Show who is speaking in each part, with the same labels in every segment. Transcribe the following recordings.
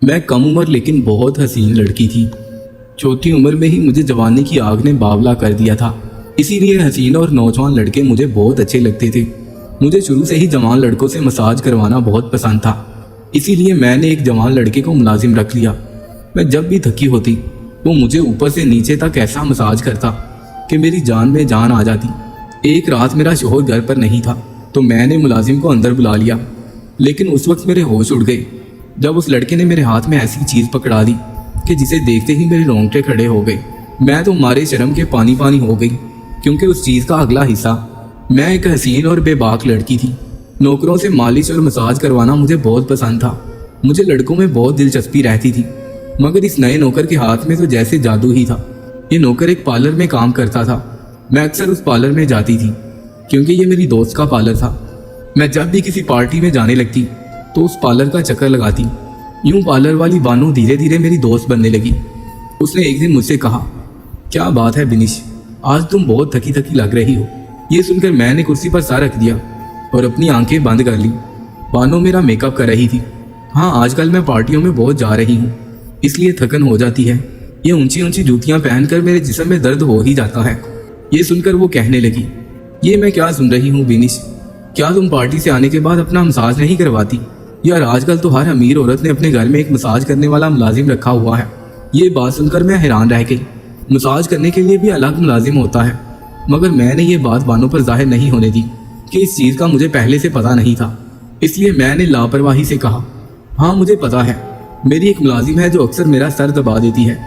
Speaker 1: मैं कम उम्र लेकिन बहुत हसीन लड़की थी। छोटी उम्र में ही मुझे जवानी की आग ने बावला कर दिया था। इसीलिए हसीन और नौजवान लड़के मुझे बहुत अच्छे लगते थे। मुझे शुरू से ही जवान लड़कों से मसाज करवाना बहुत पसंद था। इसीलिए मैंने एक जवान लड़के को मुलाजिम रख लिया। मैं जब भी थकी होती वो मुझे ऊपर से नीचे तक ऐसा मसाज करता कि मेरी जान में जान आ जाती। एक रात मेरा शोहर घर पर नहीं था तो मैंने मुलाजिम को अंदर बुला लिया, लेकिन उस वक्त मेरे होश उड़ गए जब उस लड़के ने मेरे हाथ में ऐसी चीज़ पकड़ा दी कि जिसे देखते ही मेरे रोंगटे खड़े हो गए। मैं तो मारे शर्म के पानी पानी हो गई, क्योंकि उस चीज़ का अगला हिस्सा मैं एक हसीन और बेबाक लड़की थी। नौकरों से मालिश और मसाज करवाना मुझे बहुत पसंद था। मुझे लड़कों में बहुत दिलचस्पी रहती थी, मगर इस नए नौकर के हाथ में तो जैसे जादू ही था। ये नौकर एक पार्लर में काम करता था। मैं अक्सर उस पार्लर में जाती थी क्योंकि ये मेरी दोस्त का पार्लर था। मैं जब भी किसी पार्टी में जाने लगती तो उस पार्लर का चक्कर लगाती। यूं पार्लर वाली बानो धीरे धीरे मेरी दोस्त बनने लगी। उसने एक दिन मुझसे कहा, क्या बात है बिनिश, आज तुम बहुत थकी थकी लग रही हो। ये सुनकर मैंने कुर्सी पर सर रख दिया और अपनी आंखें बंद कर ली। बानो मेरा मेकअप कर रही थी। हाँ, आजकल मैं पार्टियों में बहुत जा रही हूँ, इसलिए थकन हो जाती है। ये ऊंची ऊंची जूतियां पहनकर मेरे जिस्म में दर्द हो ही जाता है। ये सुनकर वो कहने लगी, ये मैं क्या सुन रही हूँ बिनिश, क्या तुम पार्टी से आने के बाद अपना मसाज नहीं करवाती? यार, आजकल तो हर अमीर औरत ने अपने घर में एक मसाज करने वाला मुलाजिम रखा हुआ है। ये बात सुनकर मैं हैरान रह गई। मसाज करने के लिए भी अलग मुलाजिम होता है, मगर मैंने ये बात बानों पर जाहिर नहीं होने दी कि इस चीज़ का मुझे पहले से पता नहीं था। इसलिए मैंने लापरवाही से कहा, हाँ मुझे पता है, मेरी एक मुलाजिम है जो अक्सर मेरा सर दबा देती है।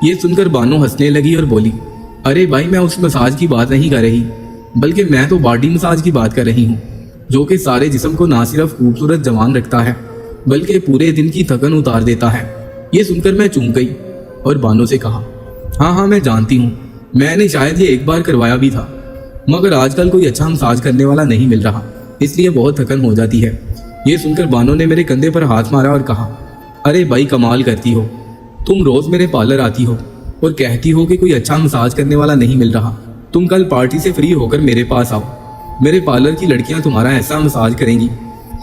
Speaker 1: ये सुनकर बानो हंसने लगी और बोली, अरे भाई, मैं उस मसाज की बात नहीं कर रही, बल्कि मैं तो बॉडी मसाज की बात कर रही हूँ, जो कि सारे जिस्म को ना सिर्फ खूबसूरत जवान रखता है बल्कि पूरे दिन की थकन उतार देता है। ये सुनकर मैं चूक गई और बानो से कहा, हाँ मैं जानती हूँ, मैंने शायद ये एक बार करवाया भी था, मगर आजकल कोई अच्छा मसाज करने वाला नहीं मिल रहा, इसलिए बहुत थकन हो जाती है। ये सुनकर बानो ने मेरे कंधे पर हाथ मारा और कहा, अरे भाई, कमाल करती हो, तुम रोज मेरे पार्लर आती हो और कहती हो कि कोई अच्छा मसाज करने वाला नहीं मिल रहा। तुम कल पार्टी से फ्री होकर मेरे पास आओ, मेरे पार्लर की लड़कियां तुम्हारा ऐसा मसाज करेंगी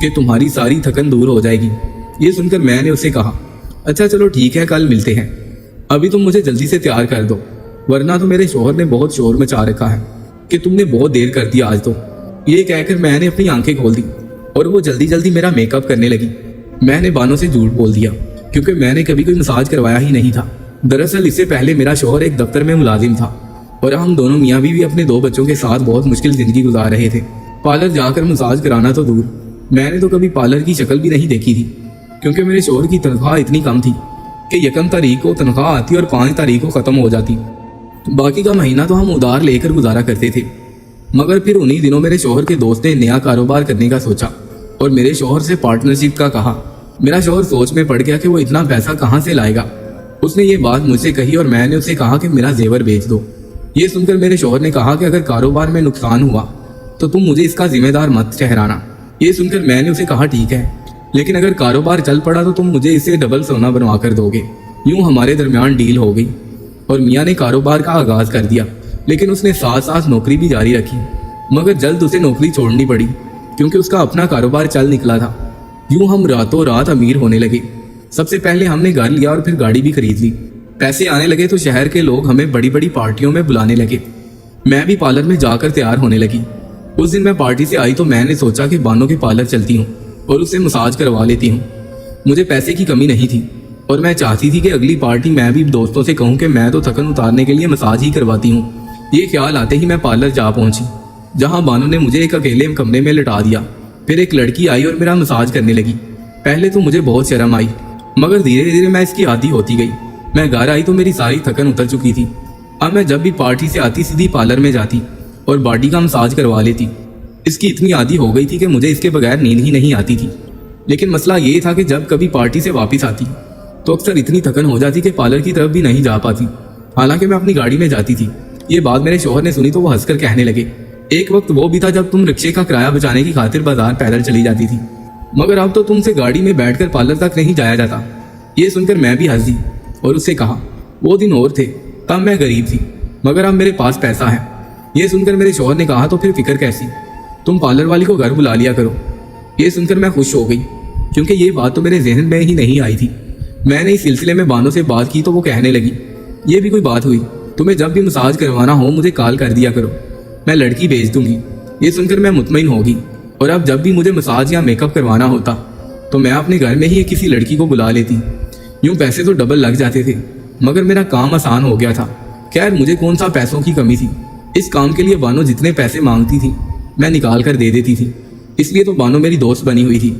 Speaker 1: कि तुम्हारी सारी थकन दूर हो जाएगी। ये सुनकर मैंने उससे कहा, अच्छा चलो ठीक है, कल मिलते हैं, अभी तुम मुझे जल्दी से तैयार कर दो, वरना तो मेरे शोहर ने बहुत शोर मचा रखा है कि तुमने बहुत देर कर दिया आज तो। ये कहकर मैंने अपनी आंखें खोल दी और वो जल्दी जल्दी मेरा मेकअप करने लगी। मैंने बानो से झूठ बोल दिया क्योंकि मैंने कभी कोई मसाज करवाया ही नहीं था। दरअसल इससे पहले मेरा शोहर एक दफ्तर में मुलाजिम था और हम दोनों मियाँ बीवी अपने 2 बच्चों के साथ बहुत मुश्किल जिंदगी गुजार रहे थे। पार्लर जाकर मसाज कराना तो दूर, मैंने तो कभी पार्लर की शक्ल भी नहीं देखी थी, क्योंकि मेरे शोहर की तनख्वाह इतनी कम थी कि 1 तारीख को तनख्वाह आती और 5 तारीख को ख़त्म हो जाती। बाकी का महीना तो हम उधार लेकर गुजारा करते थे। मगर फिर उन्हीं दिनों मेरे शोहर के दोस्त ने नया कारोबार करने का सोचा और मेरे शोहर से पार्टनरशिप का कहा। मेरा शोहर सोच में पड़ गया कि वो इतना पैसा कहाँ से लाएगा। उसने ये बात मुझसे कही और मैंने उसे कहा कि मेरा जेवर बेच दो। ये सुनकर मेरे शोहर ने कहा कि अगर कारोबार में नुकसान हुआ तो तुम मुझे इसका जिम्मेदार मत ठहराना। ये सुनकर मैंने उसे कहा, ठीक है, लेकिन अगर कारोबार चल पड़ा तो तुम मुझे इससे डबल सोना बनवा कर दोगे। यूं हमारे दरमियान डील हो गई और मियाँ ने कारोबार का आगाज कर दिया, लेकिन उसने साथ साथ नौकरी भी जारी रखी। मगर जल्द उसे नौकरी छोड़नी पड़ी क्योंकि उसका अपना कारोबार चल निकला था। यूं हम रातों रात अमीर होने लगे। सबसे पहले हमने घर लिया और फिर गाड़ी भी खरीद ली। पैसे आने लगे तो शहर के लोग हमें बड़ी बड़ी पार्टियों में बुलाने लगे। मैं भी पार्लर में जाकर तैयार होने लगी। उस दिन मैं पार्टी से आई तो मैंने सोचा कि बानो के पार्लर चलती हूँ और उससे मसाज करवा लेती हूँ। मुझे पैसे की कमी नहीं थी और मैं चाहती थी कि अगली पार्टी मैं भी दोस्तों से कहूँ कि मैं तो थकन उतारने के लिए मसाज ही करवाती हूँ। ये ख्याल आते ही मैं पार्लर जा पहुँची, जहाँ बानो ने मुझे एक अकेले कमरे में लिटा दिया। फिर एक लड़की आई और मेरा मसाज करने लगी। पहले तो मुझे बहुत शर्म आई, मगर धीरे धीरे मैं इसकी आदी होती गई। मैं घर आई तो मेरी सारी थकन उतर चुकी थी। अब मैं जब भी पार्टी से आती सीधी पार्लर में जाती और बॉडी का मसाज करवा लेती। इसकी इतनी आदी हो गई थी कि मुझे इसके बगैर नींद ही नहीं आती थी। लेकिन मसला ये था कि जब कभी पार्टी से वापस आती तो अक्सर इतनी थकन हो जाती कि पार्लर की तरफ भी नहीं जा पाती, हालांकि मैं अपनी गाड़ी में जाती थी। ये बात मेरे शोहर ने सुनी तो वो हंसकर कहने लगे, एक वक्त वो भी था जब तुम रिक्शे का किराया बचाने की खातिर बाजार पैदल चली जाती थी, मगर अब तो तुमसे गाड़ी में बैठकर पार्लर तक नहीं जाया जाता। ये सुनकर मैं भी हंस दी और उससे कहा, वो दिन और थे, तब मैं गरीब थी, मगर अब मेरे पास पैसा है। ये सुनकर मेरे शोहर ने कहा, तो फिर फिक्र कैसी, तुम पार्लर वाली को घर बुला लिया करो। ये सुनकर मैं खुश हो गई क्योंकि ये बात तो मेरे जहन में ही नहीं आई थी। मैंने इस सिलसिले में बानो से बात की तो वो कहने लगी, ये भी कोई बात हुई, तुम्हें जब भी मसाज करवाना हो मुझे कॉल कर दिया करो, मैं लड़की भेज दूंगी। ये सुनकर मैं मुतमईन होगी और अब जब भी मुझे मसाज या मेकअप करवाना होता तो मैं अपने घर में ही किसी लड़की को बुला लेती। यूं पैसे तो डबल लग जाते थे मगर मेरा काम आसान हो गया था। खैर मुझे कौन सा पैसों की कमी थी। इस काम के लिए बानो जितने पैसे मांगती थी मैं निकाल कर दे देती थी, इसलिए तो बानो मेरी दोस्त बनी हुई थी,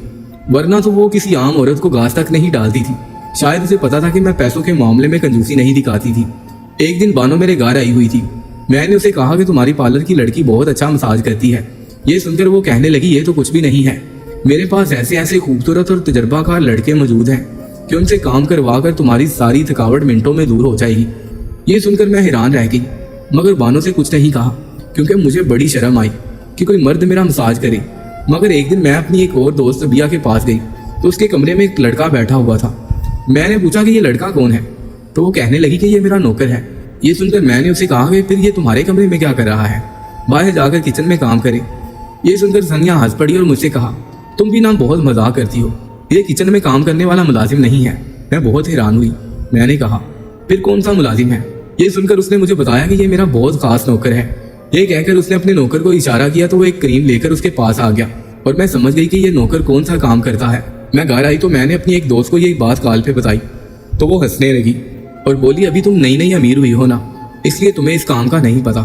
Speaker 1: वरना तो वो किसी आम औरत को घास तक नहीं डालती थी। शायद उसे पता था कि मैं पैसों के मामले में कंजूसी नहीं दिखाती थी। एक दिन बानो मेरे घर आई हुई थी। मैंने उसे कहा कि तुम्हारी पार्लर की लड़की बहुत अच्छा मसाज करती है। ये सुनकर वो कहने लगी, ये तो कुछ भी नहीं है, मेरे पास ऐसे ऐसे खूबसूरत और तजर्बाकार लड़के मौजूद हैं कि उनसे काम करवा कर तुम्हारी सारी थकावट मिनटों में दूर हो जाएगी। ये सुनकर मैं हैरान रह गई मगर बानो से कुछ नहीं कहा क्योंकि मुझे बड़ी शर्म आई कि कोई मर्द मेरा मसाज करे। मगर एक दिन मैं अपनी एक और दोस्त बिया के पास गई तो उसके कमरे में एक लड़का बैठा हुआ था। मैंने पूछा कि ये लड़का कौन है, तो वो कहने लगी कि ये मेरा नौकर है। ये सुनकर मैंने उसे कहा कि फिर ये तुम्हारे कमरे में क्या कर रहा है, बाहर जाकर किचन में काम करे। ये सुनकर सनिया हंस पड़ी और मुझसे कहा, तुम भी ना बहुत मजाक करती हो, ये किचन में काम करने वाला मुलाजिम नहीं है। मैं बहुत हैरान हुई। मैंने कहा, फिर कौन सा मुलाजिम है? ये सुनकर उसने मुझे बताया कि ये मेरा बहुत खास नौकर है। ये कहकर उसने अपने नौकर को इशारा किया तो वो एक क्रीम लेकर उसके पास आ गया और मैं समझ गई कि ये नौकर कौन सा काम करता है। मैं घर आई तो मैंने अपनी एक दोस्त को ये बात कॉल पे बताई तो वो हंसने लगी और बोली, अभी तुम नई नई अमीर हुई हो ना, इसलिए तुम्हें इस काम का नहीं पता,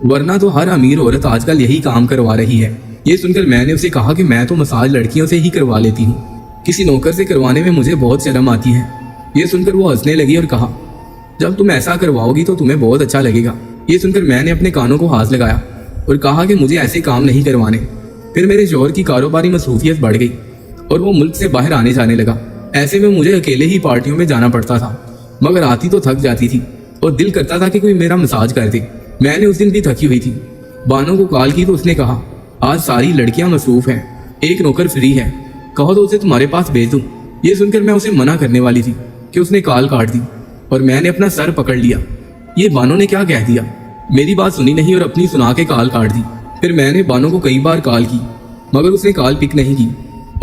Speaker 1: वरना तो हर अमीर औरत आजकल यही काम करवा रही है। ये सुनकर मैंने उसे कहा कि मैं तो मसाज लड़कियों से ही करवा लेती हूँ, किसी नौकर से करवाने में मुझे बहुत शर्म आती है। ये सुनकर वो हंसने लगी और कहा, जब तुम ऐसा करवाओगी तो तुम्हें बहुत अच्छा लगेगा। ये सुनकर मैंने अपने कानों को हाथ लगाया और कहा कि मुझे ऐसे काम नहीं करवाने। फिर मेरे शौहर की कारोबारी मसरूफियत बढ़ गई और वो मुल्क से बाहर आने जाने लगा। ऐसे में मुझे अकेले ही पार्टियों में जाना पड़ता था, मगर आती तो थक जाती थी और दिल करता था कि कोई मेरा मसाज कर दे। मैंने उस दिन भी थकी हुई थी। बानो को कॉल की तो उसने कहा, आज सारी लड़कियां मसरूफ हैं, एक नौकर फ्री है, कहो तो उसे तुम्हारे पास भेज दूं। ये सुनकर मैं उसे मना करने वाली थी कि उसने कॉल काट दी और मैंने अपना सर पकड़ लिया। ये बानो ने क्या कह दिया, मेरी बात सुनी नहीं और अपनी सुना के कॉल काट दी। फिर मैंने बानो को कई बार कॉल की मगर उसने कॉल पिक नहीं की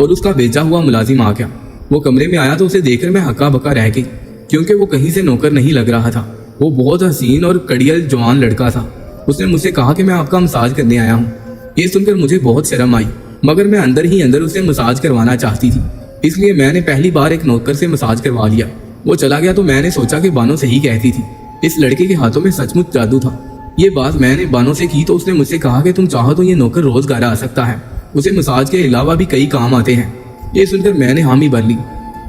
Speaker 1: और उसका भेजा हुआ मुलाजिम आ गया। वो कमरे में आया तो उसे देखकर मैं हक्का बक्का रह गई क्योंकि वो कहीं से नौकर नहीं लग रहा था। वो बहुत हसीन और कड़ियल जवान लड़का था। उसने मुझसे कहा कि मैं आपका मसाज करने आया हूँ। ये सुनकर मुझे बहुत शर्म आई मगर मैं अंदर ही अंदर उसे मसाज करवाना चाहती थी, इसलिए मैंने पहली बार एक नौकर से मसाज करवा लिया। वो चला गया तो मैंने सोचा कि बानो सही कहती थी, इस लड़के के हाथों में सचमुच जादू था। ये बात मैंने बानो से की तो उसने मुझसे कहा कि तुम चाहो तो ये नौकर रोज घर आ सकता है, उसे मसाज के अलावा भी कई काम आते हैं। ये सुनकर मैंने हामी भर ली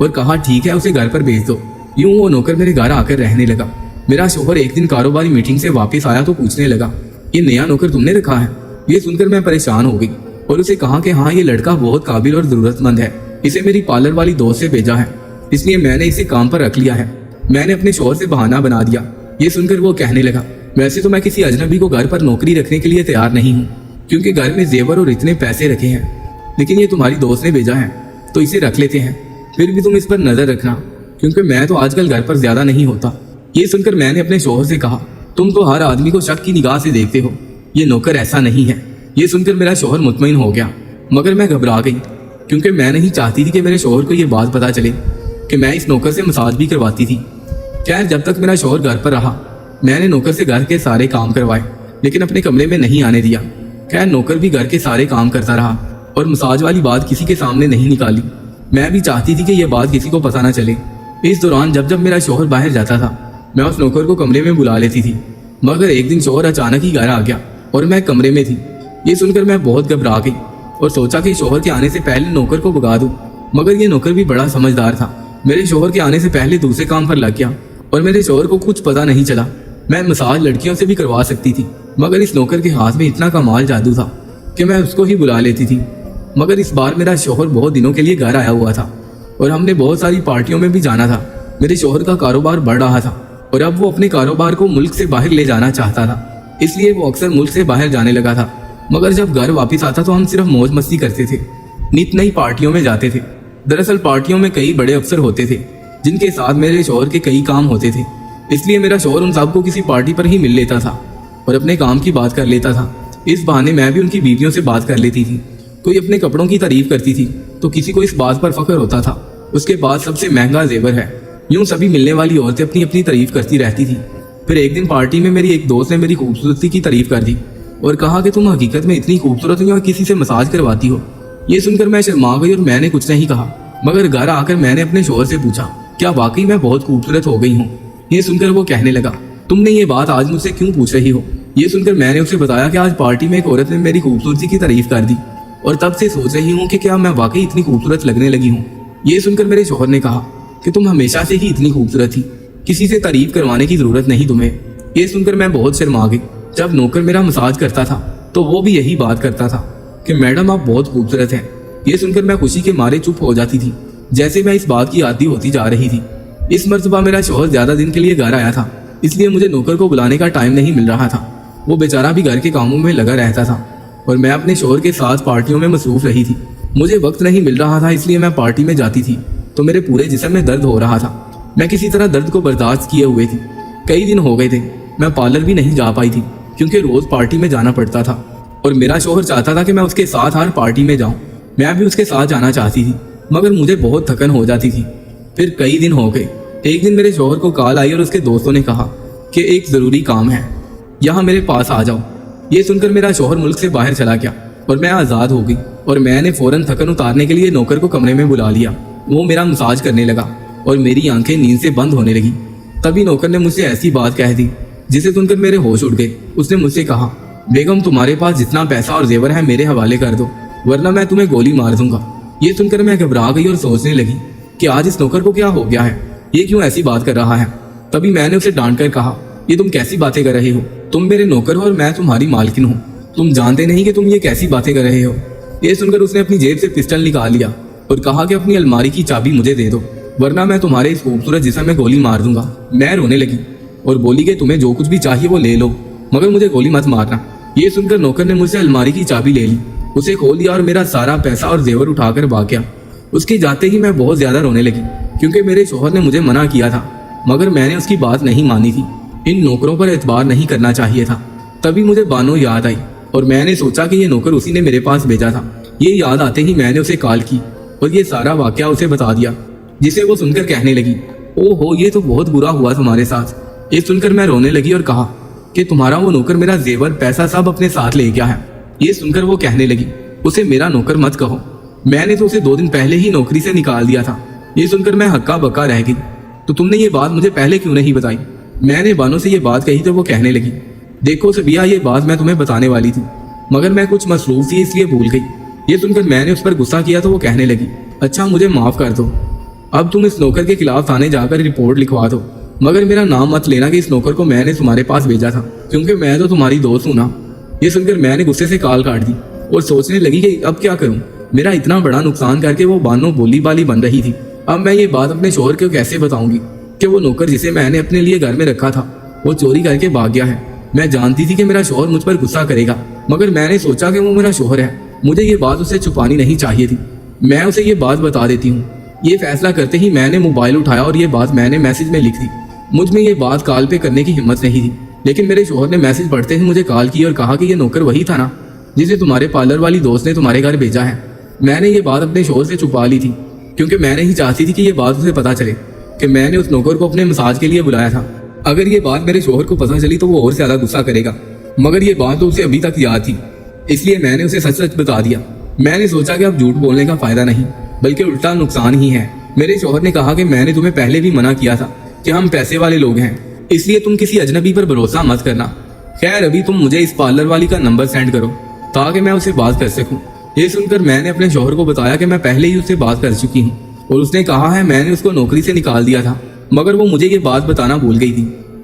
Speaker 1: और कहा, ठीक है, उसे घर पर भेज दो। यूं वो नौकर मेरे घर आकर रहने लगा। मेरा शौहर एक दिन कारोबारी मीटिंग से वापस आया तो पूछने लगा, ये नया नौकर तुमने रखा है? ये सुनकर मैं परेशान हो गई और उसे कहा कि हाँ, ये लड़का बहुत काबिल और जरूरतमंद है, इसे मेरी पार्लर वाली दोस्त से भेजा है, इसलिए मैंने इसे काम पर रख लिया है। मैंने अपने शौहर से बहाना बना दिया। ये सुनकर वो कहने लगा, वैसे तो मैं किसी अजनबी को घर पर नौकरी रखने के लिए तैयार नहीं हूँ क्योंकि घर में जेवर और इतने पैसे रखे हैं, लेकिन ये तुम्हारी दोस्त ने भेजा है तो इसे रख लेते हैं। फिर भी तुम इस पर नजर रखना क्योंकि मैं तो आजकल घर पर ज्यादा नहीं होता। ये सुनकर मैंने अपने शौहर से कहा, तुम तो हर आदमी को शक की निगाह से देखते हो, ये नौकर ऐसा नहीं है। ये सुनकर मेरा शौहर मुतमईन हो गया मगर मैं घबरा गई क्योंकि मैं नहीं चाहती थी कि मेरे शौहर को ये बात पता चले कि मैं इस नौकर से मसाज भी करवाती थी। खैर जब तक मेरा शौहर घर पर रहा मैंने नौकर से घर के सारे काम करवाए लेकिन अपने कमरे में नहीं आने दिया। खैर नौकर भी घर के सारे काम करता रहा और मसाज वाली बात किसी के सामने नहीं निकाली। मैं भी चाहती थी कि यह बात किसी को पता ना चले। इस दौरान जब जब मेरा शौहर बाहर जाता था मैं उस नौकर को कमरे में बुला लेती थी, मगर एक दिन शौहर अचानक ही घर आ गया और मैं कमरे में थी। ये सुनकर मैं बहुत घबरा गई और सोचा कि शौहर के आने से पहले नौकर को भगा दूं, मगर ये नौकर भी बड़ा समझदार था। मेरे शौहर के आने से पहले दूसरे काम पर लग गया और मेरे शौहर को कुछ पता नहीं चला। मैं मसाज लड़कियों से भी करवा सकती थी मगर इस नौकर के हाथ में इतना कमाल जादू था कि मैं उसको ही बुला लेती थी। मगर इस बार मेरा शौहर बहुत दिनों के लिए घर आया हुआ था और हमने बहुत सारी पार्टियों में भी जाना था। मेरे शौहर का कारोबार बढ़ रहा था और अब वो अपने कारोबार को मुल्क से बाहर ले जाना चाहता था, इसलिए वो अक्सर मुल्क से बाहर जाने लगा था। मगर जब घर वापस आता तो हम सिर्फ मौज मस्ती करते थे, नित नई पार्टियों में जाते थे। दरअसल पार्टियों में कई बड़े अफसर होते थे जिनके साथ मेरे शौहर के कई काम होते थे, इसलिए मेरा शौहर उन सबको किसी पार्टी पर ही मिल लेता था और अपने काम की बात कर लेता था। इस बहाने मैं भी उनकी बीवियों से बात कर लेती थी। कोई अपने कपड़ों की तारीफ करती थी तो किसी को इस बात पर फख्र होता था उसके पास सबसे महंगा जेवर है यूं सभी मिलने वाली औरतें अपनी अपनी तारीफ करती रहती थी। फिर एक दिन पार्टी में मेरी एक दोस्त ने मेरी खूबसूरती की तारीफ कर दी और कहा कि तुम हकीकत में इतनी खूबसूरत हो और किसी से मसाज करवाती हो। ये सुनकर मैं शर्मा गई और मैंने कुछ नहीं कहा, मगर घर आकर मैंने अपने शोहर से पूछा, क्या वाकई मैं बहुत खूबसूरत हो गई हूँ? ये सुनकर वो कहने लगा, तुमने ये बात आज मुझसे क्यों पूछ रही हो? ये सुनकर मैंने उसे बताया कि आज पार्टी में एक औरत ने मेरी खूबसूरती की तारीफ कर दी और तब से सोच रही हूँ कि क्या मैं वाकई इतनी खूबसूरत लगने लगी हूँ। ये सुनकर मेरे शोहर ने कहा कि तुम हमेशा से ही इतनी खूबसूरत थी, किसी से तारीफ करवाने की जरूरत नहीं तुम्हें। ये सुनकर मैं बहुत शर्मा गई। जब नौकर मेरा मसाज करता था तो वो भी यही बात करता था कि मैडम आप बहुत खूबसूरत हैं। ये सुनकर मैं खुशी के मारे चुप हो जाती थी, जैसे मैं इस बात की आदी होती जा रही थी। इस मर्तबा मेरा शोहर ज्यादा दिन के लिए घर आया था, इसलिए मुझे नौकर को बुलाने का टाइम नहीं मिल रहा था। वो बेचारा भी घर के कामों में लगा रहता था और मैं अपने शोहर के साथ पार्टियों में मसरूफ रही थी। मुझे वक्त नहीं मिल रहा था, इसलिए मैं पार्टी में जाती थी तो मेरे पूरे जिस्म में दर्द हो रहा था। मैं किसी तरह दर्द को बर्दाश्त किए हुए थी। कई दिन हो गए थे, मैं पार्लर भी नहीं जा पाई थी क्योंकि रोज पार्टी में जाना पड़ता था और मेरा शोहर चाहता था कि मैं उसके साथ हर पार्टी में जाऊं। मैं भी उसके साथ जाना चाहती थी, मगर मुझे बहुत थकन हो जाती थी। फिर कई दिन हो गए। एक दिन मेरे शोहर को कॉल आई और उसके दोस्तों ने कहा कि एक ज़रूरी काम है, यहाँ मेरे पास आ जाओ। ये सुनकर मेरा शोहर मुल्क से बाहर चला गया और मैं आज़ाद हो गई और मैंने फौरन थकन उतारने के लिए नौकर को कमरे में बुला लिया। वो मेरा मसाज करने लगा और मेरी आंखें नींद से बंद होने लगी। तभी नौकर ने मुझसे ऐसी बात कह दी जिसे सुनकर मेरे होश उड़ गए। उसने मुझसे कहा, बेगम तुम्हारे पास जितना पैसा और जेवर है मेरे हवाले कर दो, वरना मैं तुम्हें गोली मार दूंगा। ये सुनकर मैं घबरा गई और सोचने लगी कि आज इस नौकर को क्या हो गया है, ये क्यों ऐसी बात कर रहा है। तभी मैंने उसे डांट कर कहा, ये तुम कैसी बातें कर रहे हो? तुम मेरे नौकर हो और मैं तुम्हारी मालकिन हूँ। तुम जानते नहीं कि तुम ये कैसी बातें कर रहे हो। ये सुनकर उसने अपनी जेब से पिस्टल निकाल लिया और कहा कि अपनी अलमारी की चाबी मुझे दे दो, वरना मैं तुम्हारे इस खूबसूरत जिस्म में गोली मार दूंगा। मैं रोने लगी और बोली कि तुम्हें जो कुछ भी चाहिए वो ले लो, मगर मुझे गोली मत मारना। ये सुनकर नौकर ने मुझसे अलमारी की चाबी ले ली, उसे खोल दिया और मेरा सारा पैसा और जेवर उठाकर भाग गया। उसके जाते ही मैं बहुत ज्यादा रोने लगी क्योंकि मेरे शोहर ने मुझे मना किया था, मगर मैंने उसकी बात नहीं मानी थी। इन नौकरों पर एतबार नहीं करना चाहिए था। तभी मुझे बानो याद आई और मैंने सोचा कि ये नौकर उसी ने मेरे पास भेजा था। ये याद आते ही मैंने उसे कॉल की और ये सारा वाकया उसे बता दिया, जिसे वो सुनकर कहने लगी, ओहो ये तो बहुत बुरा हुआ तुम्हारे साथ। ये सुनकर मैं रोने लगी और कहा कि तुम्हारा वो नौकर मेरा जेवर पैसा सब अपने साथ ले गया है। ये सुनकर वो कहने लगी, उसे मेरा नौकर मत कहो, मैंने तो उसे 2 दिन पहले ही नौकरी से निकाल दिया था। ये सुनकर मैं हक्का बक्का रह गई, तो तुमने ये बात मुझे पहले क्यों नहीं बताई? मैंने बानो से ये बात कही तो वो कहने लगी, देखो सबिया ये बात मैं तुम्हें बताने वाली थी, मगर मैं कुछ मसरूफ थी इसलिए भूल गई। ये सुनकर मैंने उस पर गुस्सा किया तो वो कहने लगी, अच्छा मुझे माफ कर दो, अब तुम इस नौकर के खिलाफ थाने जाकर रिपोर्ट लिखवा दो, मगर मेरा नाम मत लेना कि इस नौकर को मैंने तुम्हारे पास भेजा था, क्योंकि मैं तो तुम्हारी दोस्त हूं ना। ये सुनकर मैंने गुस्से से कॉल काट दी और सोचने लगी कि अब क्या करूं। मेरा इतना बड़ा नुकसान करके वो बानो बोली बाली बन रही थी। अब मैं ये बात अपने शोहर को कैसे बताऊंगी कि वो नौकर जिसे मैंने अपने लिए घर में रखा था वो चोरी करके भाग गया है। मैं जानती थी कि मेरा शोहर मुझ पर गुस्सा करेगा, मगर मैंने सोचा कि वो मेरा शोहर है, मुझे ये बात उससे छुपानी नहीं चाहिए थी। मैं उसे ये बात बता देती हूँ। ये फैसला करते ही मैंने मोबाइल उठाया और ये बात मैंने मैसेज में लिख दी। मुझ में ये बात कॉल पे करने की हिम्मत नहीं थी, लेकिन मेरे शोहर ने मैसेज पढ़ते ही मुझे कॉल की और कहा कि ये नौकर वही था ना जिसे तुम्हारे पार्लर वाली दोस्त ने तुम्हारे घर भेजा है। मैंने ये बात अपने शोहर से छुपा ली थी क्योंकि मैं नहीं चाहती थी कि ये बात उसे पता चले कि मैंने उस नौकर को अपने मसाज के लिए बुलाया था। अगर ये बात मेरे शोहर को पता चली तो वो और ज्यादा गुस्सा करेगा, मगर ये बात तो उसे अभी तक याद थी, इसलिए मैंने उसे सच सच बता दिया। मैंने सोचा कि अब झूठ बोलने का फायदा नहीं बल्कि उल्टा नुकसान ही है। मेरे शोहर ने कहा कि मैंने तुम्हें पहले भी मना किया था कि हम पैसे वाले लोग हैं, इसलिए तुम किसी अजनबी पर भरोसा मत करना। खैर अभी तुम मुझे इस पार्लर वाली का नंबर सेंड करो ताकि मैं उससे बात कर सकूं। ये सुनकर मैंने अपने शोहर को बताया कि मैं पहले ही उससे बात कर चुकी हूँ और उसने कहा है मैंने उसको नौकरी से निकाल दिया था, मगर वो मुझे ये बात बताना भूल गई थी।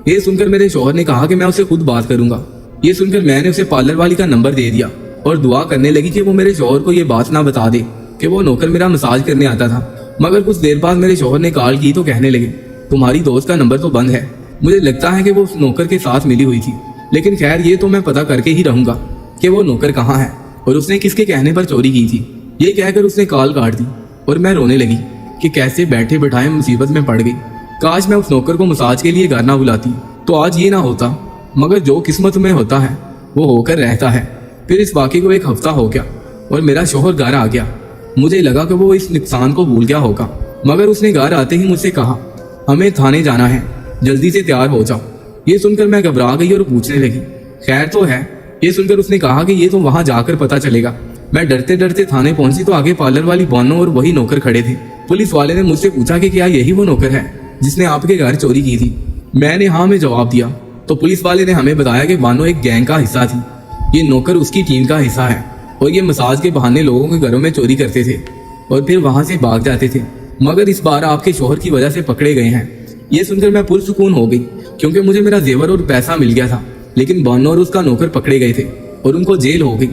Speaker 1: ये सुनकर मेरे शोहर ने कहा कि मैं उससे खुद बात करूंगा। ये सुनकर मैंने उसे पार्लर वाली का नंबर दे दिया और दुआ करने लगी कि वो मेरे शोहर को ये बात ना बता दे कि वो नौकर मेरा मसाज करने आता था। मगर कुछ देर बाद मेरे शोहर ने कॉल की तो कहने लगे, तुम्हारी दोस्त का नंबर तो बंद है, मुझे लगता है कि वो उस नौकर के साथ मिली हुई थी, लेकिन खैर ये तो मैं पता करके ही रहूंगा कि वो नौकर कहाँ है और उसने किसके कहने पर चोरी की थी। ये कहकर उसने कॉल काट दी और मैं रोने लगी कि कैसे बैठे बैठाए मुसीबत में पड़ गई। काश मैं उस नौकर को मसाज के लिए घर ना बुलाती तो आज ये ना होता, मगर जो किस्मत में होता है वो होकर रहता है। फिर इस वाक़े को 1 हफ्ता हो गया और मेरा शोहर घर आ गया। मुझे लगा कि वो इस नुकसान को भूल गया होगा, मगर उसने घर आते ही मुझसे कहा, हमें थाने जाना है, जल्दी से तैयार हो जाओ। ये सुनकर मैं घबरा गई और पूछने लगी, खैर तो है? ये सुनकर उसने कहा कि ये तो वहां जाकर पता चलेगा। मैं डरते डरते थाने पहुंची तो आगे पार्लर वाली बानो और वही नौकर खड़े थे। पुलिस वाले ने मुझसे पूछा कि क्या यही वो नौकर है जिसने आपके घर चोरी की थी? मैंने हाँ में जवाब दिया तो पुलिस वाले ने हमें बताया कि बानो एक गैंग का हिस्सा थी। ये नौकर उसकी टीम का हिस्सा है और ये मसाज के बहाने लोगों के घरों में चोरी करते थे और फिर वहां से भाग जाते थे, मगर इस बार आपके शोहर की वजह से पकड़े गए हैं। ये सुनकर मैं पुरसुकून हो गई क्योंकि मुझे मेरा जेवर और पैसा मिल गया था, लेकिन बानो और उसका नौकर पकड़े गए थे और उनको जेल हो गई।